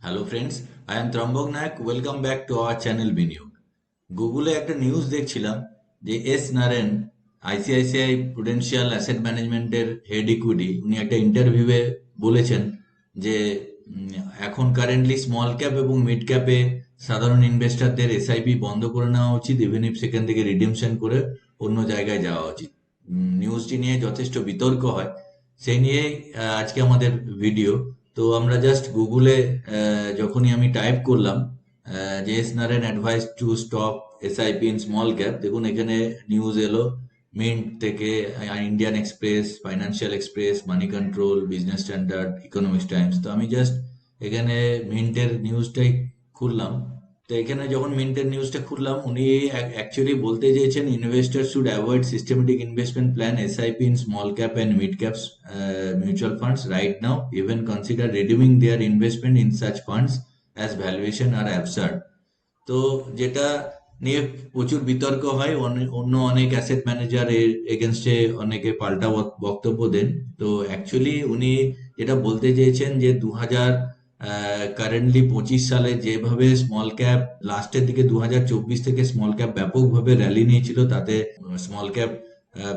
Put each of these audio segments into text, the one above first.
Hello friends, I am Trambak Nayak. Welcome back to our channel Biniyog. গুগলে একটা news দেখছিলাম যে S Naren, ICICI Prudential asset ম্যানেজমেন্টের হেড ইকুইটি, উনি একটা ইন্টারভিউয়ে বলেছেন যে এখন কারেন্টলি স্মল ক্যাপ এবং মিড ক্যাপে সাধারণ ইনভেস্টরদের এসআইপি বন্ধ করে নেওয়া উচিত, ইভেন ইফ সেখান থেকে রিডিমশন করে অন্য জায়গায় যাওয়া উচিত। নিউজটি নিয়ে যথেষ্ট বিতর্ক হয়, সেই নিয়েই আজকে আমাদের ভিডিও। তো আমরা জাস্ট গুগলে যখনই আমি টাইপ করলাম যে S Naren advice to stop SIP in small cap, দেখুন এখানে নিউজ এলো মিন্ট থেকে, Indian Express, Financial Express, Money Control, Business Standard, Economics Times. তো আমি জাস্ট এখানে মিন্টের নিউজটাই খুললাম। তো এখানে যখন মিন্টের নিউজটা খুললাম, উনি অ্যাকচুয়ালি বলতে চেয়েছেন investor should avoid systematic investment plan SIP in small cap and mid caps mutual funds right now, even consider redeeming their investment in such funds as valuation are absurd. তো যেটা নিয়ে প্রচুর বিতর্ক হয়, অন্য অনেক অ্যাসেট ম্যানেজার এর এগেনস্টে অনেকে পাল্টা বক্তব্য দেন। তো অ্যাকচুয়ালি উনি যেটা বলতে চেয়েছেন যে 25 সালে যেভাবে স্মল ক্যাপ লাস্টের দিকে 2024 থেকে স্মল ক্যাপ ব্যাপকভাবে র্যালি নিয়েছিল, তাতে স্মল ক্যাপ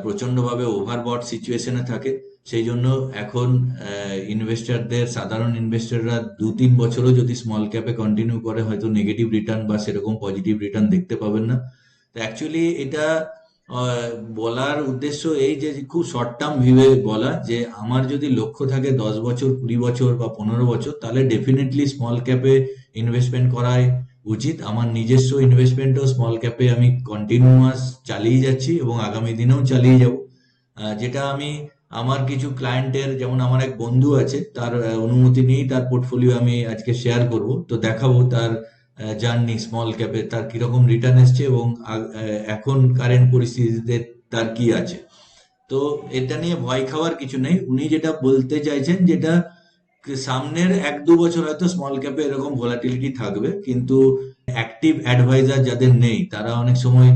প্রচন্ডভাবে ওভারবট সিচুয়েশনে থাকে। সেই জন্য এখন ইনভেস্টরদের, সাধারণ ইনভেস্টররা 2-3 বছরও যদি স্মল ক্যাপে কন্টিনিউ করে, হয়তো নেগেটিভ রিটার্ন বা সেরকম পজিটিভ রিটার্ন দেখতে পাবেন না। তো অ্যাকচুয়ালি এটা বলার উদ্দেশ্য এই যে খুব শর্ট টার্ম ভিউয়ে বলা, যে আমার যদি লক্ষ্য থাকে 10 বছর, 20 বছর বা 15 বছর, তাহলে ডেফিনেটলি স্মল ক্যাপে ইনভেস্টমেন্ট করাই উচিত। আমার নিজস্ব ইনভেস্টমেন্টও স্মল ক্যাপে আমি কন্টিনিউয়াস চালিয়ে যাচ্ছি এবং আগামী দিনেও চালিয়ে যাব। যেটা আমি আমার কিছু ক্লায়েন্টের, যেমন আমার এক বন্ধু আছে, তার অনুমতি নিয়েই তার পোর্টফোলিও আমি আজকে শেয়ার করব। তো দেখাবো তার জার্নি স্মল ক্যাপে, তার কিরকম রিটার্ন এসছে এবং এখন কারেন্ট পরিস্থিতিতে তার কি আছে। তো এটা নিয়ে ভয় খাওয়ার কিছু নেই। উনি যেটা বলতে চাইছেন, যেটা সামনের 1-2 বছর হয়তো স্মল ক্যাপে এরকম ভোলাটিলিটি থাকবে, কিন্তু অ্যাক্টিভ অ্যাডভাইজার যাদের নেই, তারা অনেক সময়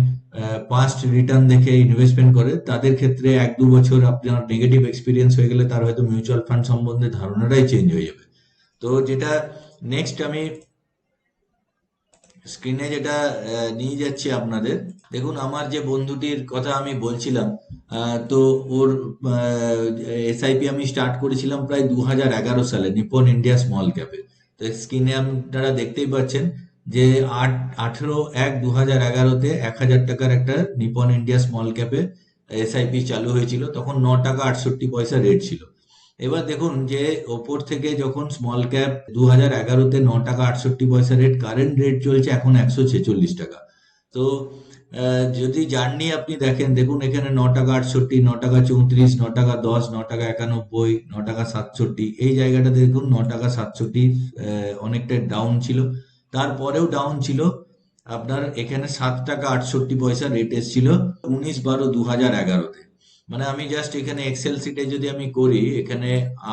পাস্ট রিটার্ন দেখে ইনভেস্টমেন্ট করে। তাদের ক্ষেত্রে 1-2 বছর আপনার নেগেটিভ এক্সপিরিয়েন্স হয়ে গেলে তার হয়তো মিউচুয়াল ফান্ড সম্বন্ধে ধারণাটাই চেঞ্জ হয়ে যাবে। তো যেটা নেক্সট আমি স্ক্রিনে যেটা নিয়ে যাচ্ছি আপনাদের, দেখুন আমার যে বন্ধুটির কথা আমি বলছিলাম, তো ওর এসআইপি আমি স্টার্ট করেছিলাম প্রায় 2011 সালে নিপন ইন্ডিয়া স্মল ক্যাপে। তো স্ক্রিনে আপনারা দেখতেই পাচ্ছেন যে 18/1/2011-তে 1,000 টাকার একটা নিপন ইন্ডিয়া স্মল ক্যাপে এসআইপি চালু হয়েছিল। তখন 9 টাকা 68 পয়সা রেট ছিল। এবার দেখুন যে ওপর থেকে যখন স্মল ক্যাপ 2011-তে 9 টাকা 68 পয়সা রেট, কারেন্ট রেট চলছে এখন 146 টাকা। তো যদি জার্নি আপনি দেখেন, দেখুন এখানে 9 টাকা 68, 9 টাকা 34, 9 টাকা 10, 9 টাকা 91, 9 টাকা 67, এই জায়গাটাতে দেখুন 9 টাকা 67 অনেকটা ডাউন ছিল। তারপরেও ডাউন ছিল আপনার এখানে 7 টাকা 68 পয়সা রেট এসেছিল 19/12/2011-তে। মানে আমি জাস্ট এখানে এক্সেল সিটে যদি আমি করি, এখানে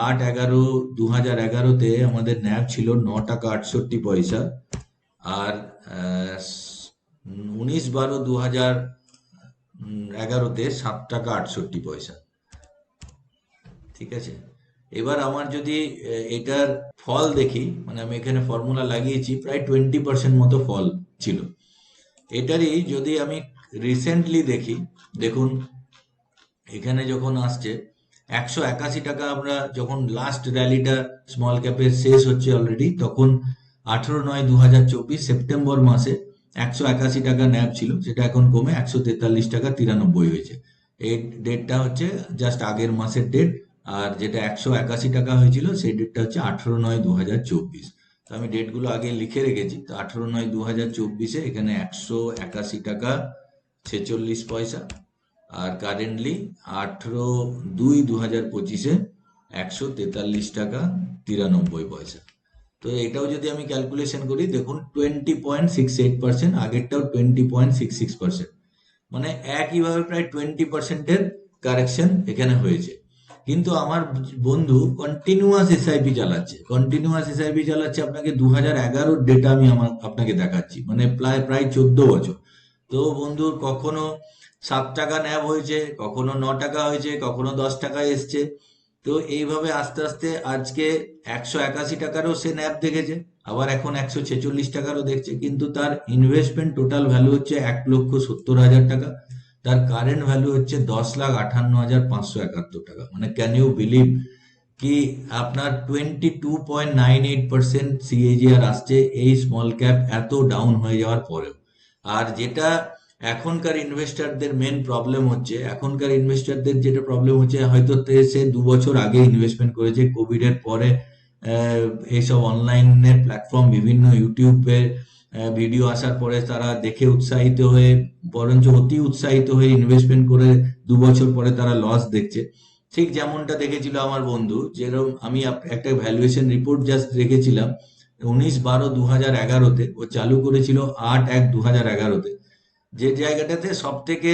8/11/2011-তে আমাদের ন্যাব ছিল 9 টাকা 68 পয়সা, আর 19/12/2011-তে 7 টাকা 68 পয়সা। ঠিক আছে, এবার আমার যদি এটার ফল দেখি, মানে আমি এখানে ফর্মুলা লাগিয়েছি, প্রায় 20% মতো ফল ছিল। এটারই যদি আমি রিসেন্টলি দেখি, দেখুন এখানে যখন আসছে 181 টাকা, আমরা যখন লাস্ট র্যালিটা স্মল ক্যাপের শেষ হচ্ছে অলরেডি, তখন 18/9/2024 সেপ্টেম্বর মাসে 181 টাকা ন্যাব ছিল, সেটা এখন কমে 143 টাকা 93 হয়েছে। এই ডেটটা হচ্ছে জাস্ট আগের মাসের ডেট, আর যেটা 181 টাকা হয়েছিল সেই ডেটটা হচ্ছে 18/9/2024। তো আমি ডেটগুলো আগে লিখে রেখেছি। তো 18/9/2024-এ এখানে 181 টাকা 46 পয়সা, আর কারেন্টলি 18/2/2025-এ 143 টাকা 93 পয়সা। তো এটাও যদি আমি ক্যালকুলেশন করি, দেখুন 20.68%, আগেরটাও 20.66%, মানে একইভাবে প্রায় 20%-এর কারেকশন এখানে হয়েছে। কিন্তু আমার বন্ধু কন্টিনিউয়াস এসআইপি চালাচ্ছে, আপনাকে 2011-র ডেটা আমি আপনাকে দেখাচ্ছি, মানে প্রায় প্রায় 14 বছর। তো বন্ধুর কখনো 7 টাকা ন্যাব হয়েছে, কখনো 9 টাকা হয়েছে, কখনো 10 টাকা এসছে। তো এইভাবে আস্তে আস্তে আজকে 181 টাকারও সে ন্যাব দেখেছে, আবার এখন 146 টাকারও দেখছে, কিন্তু তার ইনভেস্টমেন্ট টোটাল ভ্যালু হচ্ছে 1,70,000 টাকা। তার কারেন্ট ভ্যালু হচ্ছে 10,58,571 টাকা। মানে ক্যান ইউ বিলিভ কি আপনার 22.98% সিএজিআর আসছে এই স্মল ক্যাপ এত ডাউন হয়ে যাওয়ার পরেও। আর যেটা এখনকার ইনভেস্টরদের মেন প্রবলেম হচ্ছে, এখনকার ইনভেস্টরদের যেটা প্রবলেম হচ্ছে, হয়তো সে 2 বছর আগে ইনভেস্টমেন্ট করেছে, কোভিড এর পরে এইসব অনলাইনের প্ল্যাটফর্ম, বিভিন্ন ইউটিউবে ভিডিও আসার পরে তারা দেখে উৎসাহিত হয়ে, বরঞ্চ অতি উৎসাহিত হয়ে ইনভেস্টমেন্ট করে 2 বছর পরে তারা লস দেখছে। ঠিক যেমনটা দেখেছিল আমার বন্ধু, যেরকম আমি একটা ভ্যালুয়েশন রিপোর্ট জাস্ট দেখেছিলাম 19/12/2011-তে, ও চালু করেছিল 8/1/2011-তে, যে জায়গাটাতে সব থেকে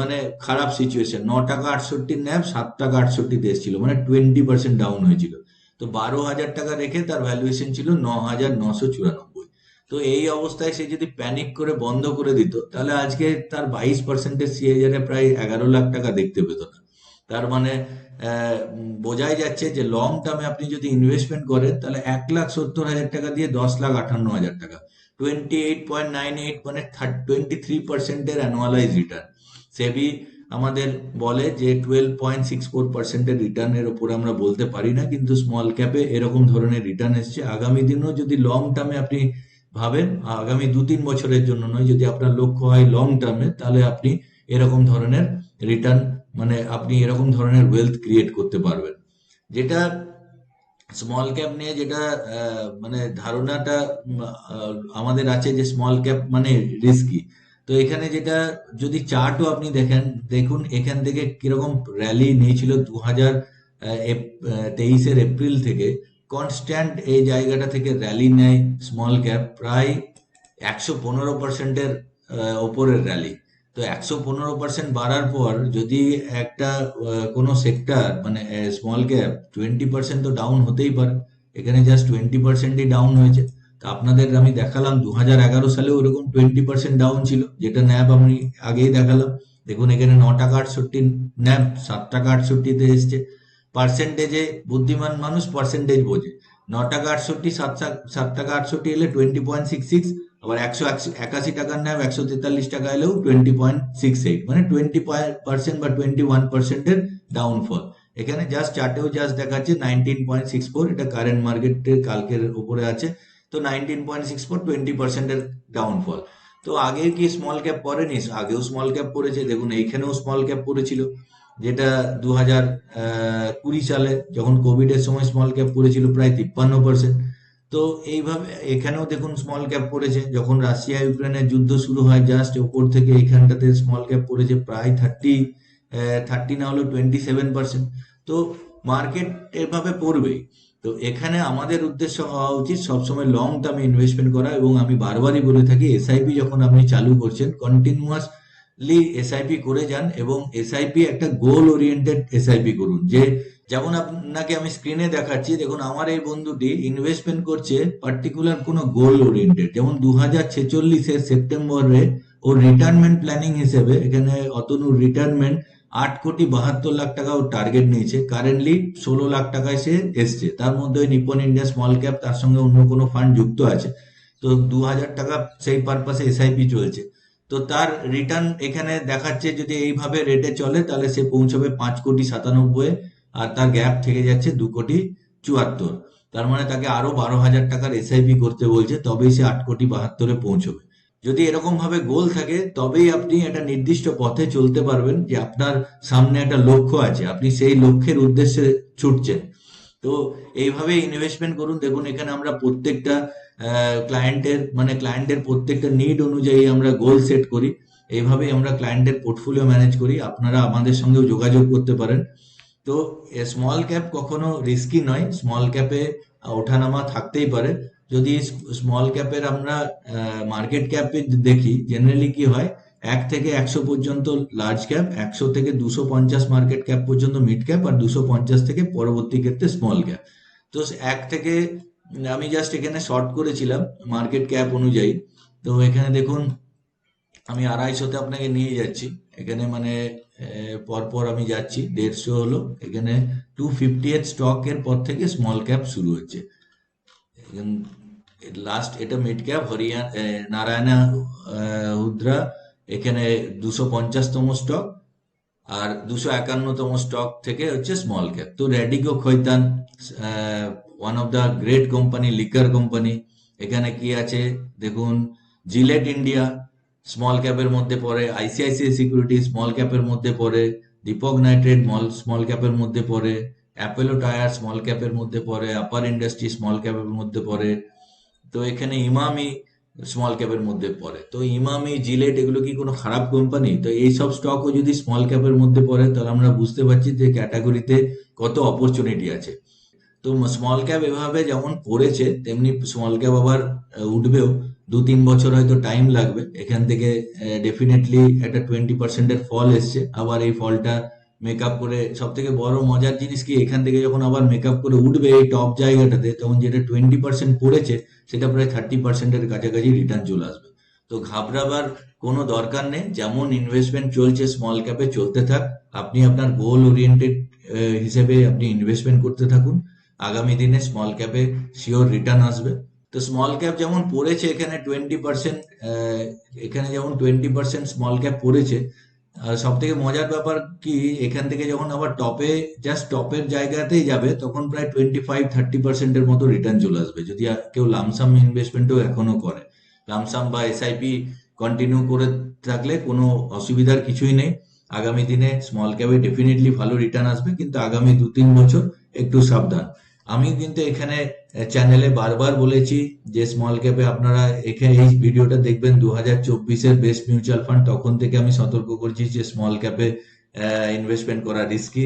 মানে খারাপ সিচুয়েশন, 9 টাকা 68 ন্যাব 7 টাকা 68-তে এসেছিল, মানে 20% ডাউন হয়েছিল। তো 12,000 টাকা রেখে তার ভ্যালুয়েশন ছিল 9,994। তো এই অবস্থায় সে যদি প্যানিক করে বন্ধ করে দিত, তাহলে আজকে তার 22%-এর সিএজারে প্রায় 11 লাখ টাকা দেখতে পেত না। তার মানে বোঝাই যাচ্ছে যে লং টার্মে আপনি যদি ইনভেস্টমেন্ট করেন, তাহলে 1,70,000 টাকা দিয়ে 10,58,000 টাকা, 28.98, মানে 23%-এর অ্যানুয়ালাইজ রিটার্ন। সেবি আমাদের বলে যে 12.64%-এর রিটার্নের ওপরে আমরা বলতে পারি না, কিন্তু স্মল ক্যাপে এরকম ধরনের রিটার্ন এসছে। আগামী দিনেও যদি লং টার্মে আপনি ভাবেন, আগামী 2-3 বছরের জন্য নয়, যদি আপনার লক্ষ্য হয় লং টার্মে, তাহলে আপনি এরকম ধরনের রিটার্ন, মানে আপনি এরকম ধরনের ওয়েলথ ক্রিয়েট করতে পারবেন। যেটা স্মল ক্যাপ নিয়ে যেটা মানে ধারণাটা আমাদের আছে, যে স্মল ক্যাপ মানে রিস্কি। তো এখানে যেটা, যদি চার্টও আপনি দেখেন, দেখুন এখান থেকে কিরকম র্যালি নিয়েছিল 2023-এর এপ্রিল থেকে, কনস্ট্যান্ট এই জায়গাটা থেকে র্যালি নেয় স্মল ক্যাপ, প্রায় 115%-এর ওপরের র্যালি। তো 115% বাড়ার পর যদি একটা কোনো সেক্টর, মানে স্মল ক্যাপ 20% তো ডাউন হতেই পারে, এখানে জাস্ট 20%ই ডাউন হয়েছে। তো আপনাদের আমি দেখালাম 2011 সালেও ওরকম 20% ডাউন ছিল, যেটা ন্যাব আমি আগেই দেখালাম। দেখুন এখানে 9 টাকা 68, ন্যাব 7 টাকা 68-তে এসছে। পার্সেন্টেজে বুদ্ধিমান মানুষ পার্সেন্টেজ বোঝে। 9 টাকা 68, 7 টাকা 68 এলে 20.66, আবার 181 টাকার ন্যাব 143 টাকা এলেও 20.68, মানে 20% বা 21%-এর ডাউনফল। এখানে জাস্ট চার্টেও জাস্ট দেখাচ্ছে 19.64, এটা কারেন্ট মার্কেটের কালকের উপরে আছে। তো 19.64, 20%-এর ডাউনফল। তো আগে কি স্মল ক্যাপ পড়েনি? আগেও স্মল ক্যাপ পড়েছে, দেখুন এইখানেও স্মল ক্যাপ পড়েছিল, যেটা 2020 সালে যখন কোভিড এর সময় স্মল ক্যাপ পড়েছিল প্রায় 53%। তো এইভাবে এখানেও দেখুন স্মল ক্যাপ পড়েছে, যখন রাশিয়া ইউক্রেনের যুদ্ধ শুরু হয় জাস্ট ওপর থেকে এইখানটাতে স্মল ক্যাপ পড়েছে প্রায় 30 না হলো 27%। তো মার্কেট এভাবে পড়বেই। তো এখানে আমাদের উদ্দেশ্য হওয়া উচিত সবসময় লং টার্মে ইনভেস্টমেন্ট করা, এবং আমি বারবারই বলে থাকি, এসআইপি যখন আপনি চালু করছেন, কন্টিনিউয়াসলি এসআইপি করে যান, এবং এসআইপি একটা গোল ওরিয়েন্টেড এসআইপি করুন। যে যেমন আপনাকে আমি স্ক্রিনে দেখাচ্ছি, দেখুন আমার এই বন্ধুটি ইনভেস্টমেন্ট করছে পার্টিকুলার কোনো গোল ওরিয়েন্টেড, যেমন 2046-এর সেপ্টেম্বরে ওর রিটায়ারমেন্ট প্ল্যানিং হিসেবে, এখানে অতনুর রিটায়ারমেন্ট 8,72,00,000 টাকা ওর টার্গেট নিয়েছে। কারেন্টলি 16 লাখ টাকায় সে এসছে, তার মধ্যে ওই নিপন ইন্ডিয়া স্মল ক্যাপ, তার সঙ্গে অন্য কোনো ফান্ড যুক্ত আছে। তো 2,000 টাকা সেই পারপাসে এসআইপি চলছে। তো তার রিটার্ন এখানে দেখাচ্ছে, যদি এইভাবে রেটে চলে তাহলে সে পৌঁছবে 5,97,00,000, আর তার গ্যাপ থেকে যাচ্ছে 2,74,00,000। তার মানে তাকে আরো 12,000 টাকার এসআইপি করতে বলছে, তবেই সে 8,72,00,000-এ পৌঁছবে। যদি এরকম ভাবে গোল থাকে, তবেই আপনি একটা নির্দিষ্ট পথে চলতে পারবেন, যে আপনার সামনে একটা লক্ষ্য আছে, আপনি সেই লক্ষ্যের উদ্দেশ্যে ছুটছেন। তো এইভাবে ইনভেস্টমেন্ট করুন। দেখুন এখানে আমরা প্রত্যেকটা ক্লায়েন্টের প্রত্যেকটা নিড অনুযায়ী আমরা গোল সেট করি, এইভাবেই আমরা ক্লায়েন্টের পোর্টফোলিও ম্যানেজ করি। আপনারা আমাদের সঙ্গেও যোগাযোগ করতে পারেন। তো স্মল ক্যাপ কখনো রিস্কি নয়, স্মল ক্যাপে ওঠানামা থাকতেই পারে। যদি স্মল ক্যাপের আমরা মার্কেট ক্যাপে দেখি, জেনারেলি কি হয়, 1 থেকে 100 পর্যন্ত লার্জ ক্যাপ, 100 থেকে 250 মার্কেট ক্যাপ পর্যন্ত মিড ক্যাপ, আর 250 থেকে পরবর্তী ক্ষেত্রে স্মল ক্যাপ। তো 1 থেকে, আমি জাস্ট এখানে শর্ট করেছিলাম মার্কেট ক্যাপ অনুযায়ী। তো এখানে দেখুন আমি 250-তে আপনাকে নিয়ে যাচ্ছি, এখানে মানে পরপর আমি যাচ্ছি, 150 হলো, এখানে 250th স্টকের পর থেকে স্মল ক্যাপ শুরু হচ্ছে। লাস্ট এটা মিড ক্যাপ হরিয়ানা নারায়ণা হুদ্রা এখানে 250তম স্টক, আর 251তম স্টক থেকে হচ্ছে স্মল ক্যাপ। তো Radico Khaitan, one of the great company, liquor company. এখানে কি আছে দেখুন, জিলেট ইন্ডিয়া স্মল ক্যাপের মধ্যে পড়ে, আইসিআইসিআই সিকিউরিটি স্মল ক্যাপের মধ্যে পড়ে, দীপক নাইট্রেট স্মল ক্যাপের মধ্যে পড়ে, অ্যাপোলো টায়ার স্মল ক্যাপের মধ্যে পড়ে, আপার ইন্ডাস্ট্রি স্মল ক্যাপের মধ্যে পড়ে। তো এখানে ইমামি স্মল ক্যাপের মধ্যে পড়ে। তো ইমামি, জিলেট এগুলো কি কোনো খারাপ কোম্পানি? তো এই সব স্টকও যদি স্মল ক্যাপের মধ্যে পড়ে তাহলে আমরা বুঝতে পারছি যে ক্যাটাগরিতে কত অপরচুনিটি আছে। তো স্মল ক্যাপ এভাবে যেমন পড়েছে তেমনি স্মল ক্যাপ আবার উঠবেও। 2-3 বছর হয়তো টাইম লাগবে। এখান থেকে ডেফিনেটলি একটা 20%-এর ফল এসছে। আবার এই ফলটা মেকআপ করে, সব থেকে বড় মজার জিনিস কি, এখান থেকে যখন আবার মেকআপ করে উঠবে এই টপ জায়গাটাতে, তখন যেটা 20% পড়েছে সেটা প্রায় 30%-এর কাছাকাছি রিটার্ন চলে আসবে। তো ঘাবড়াবার কোনো দরকার নেই। যেমন ইনভেস্টমেন্ট চলছে স্মল ক্যাপে চলতে থাক। আপনি আপনার গোল ওরিয়েন্টেড হিসেবে আপনি ইনভেস্টমেন্ট করতে থাকুন। আগামী দিনে স্মল ক্যাপে শিওর রিটার্ন আসবে। তো স্মল ক্যাপ যেমন পড়েছে এখানে 20%, এখানে যেমন 20% স্মল ক্যাপ পড়েছে। সব থেকে মজার ব্যাপার কি, এখান থেকে যখন আবার টপে, জাস্ট টপের জায়গাতেই যাবে, তখন প্রায় 25-30%-এর মতো রিটার্ন চলে আসবে যদি কেউ লামসাম ইনভেস্টমেন্টও এখনো করে। লামসাম বা এসআইপি কন্টিনিউ করে থাকলে কোনো অসুবিধার কিছুই নেই। আগামী দিনে স্মল ক্যাপে ডেফিনেটলি ভালো রিটার্ন আসবে, কিন্তু আগামী 2-3 বছর একটু সাবধান। আমি কিন্তু এখানে চ্যানেলে বারবার বলেছি যে স্মল ক্যাপে আপনারা, এখানে এই ভিডিওটা দেখবেন 2024-এর বেস্ট মিউচুয়াল ফান্ড, তখন থেকে আমি সতর্ক করছি যে স্মল ক্যাপে ইনভেস্টমেন্ট করা রিস্কি।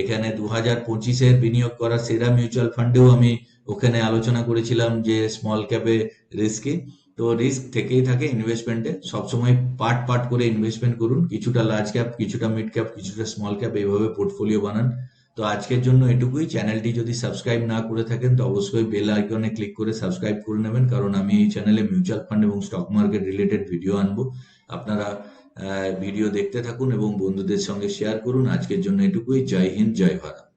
এখানে 2025-এর বিনিয়োগ করা সেরা মিউচুয়াল ফান্ডেও আমি ওখানে আলোচনা করেছিলাম যে স্মল ক্যাপে রিস্কি। তো রিস্ক থেকেই থাকে ইনভেস্টমেন্টে। সবসময় পার্ট পার্ট করে ইনভেস্টমেন্ট করুন, কিছুটা লার্জ ক্যাপ, কিছুটা মিড ক্যাপ, কিছুটা স্মল ক্যাপ, এইভাবে পোর্টফোলিও বানান। তো আজকের জন্য এটুকুই। চ্যানেলটি যদি সাবস্ক্রাইব না করে থাকেন তো অবশ্যই বেল আইকনে ক্লিক করে সাবস্ক্রাইব করে নেবেন, কারণ আমি এই চ্যানেলে মিউচুয়াল ফান্ড এবং স্টক মার্কেট রিলেটেড ভিডিও আনবো। আপনারা ভিডিও দেখতে থাকুন এবং বন্ধুদের সঙ্গে শেয়ার করুন। আজকের জন্য এটুকুই। জয় হিন্দ, জয় ভারত।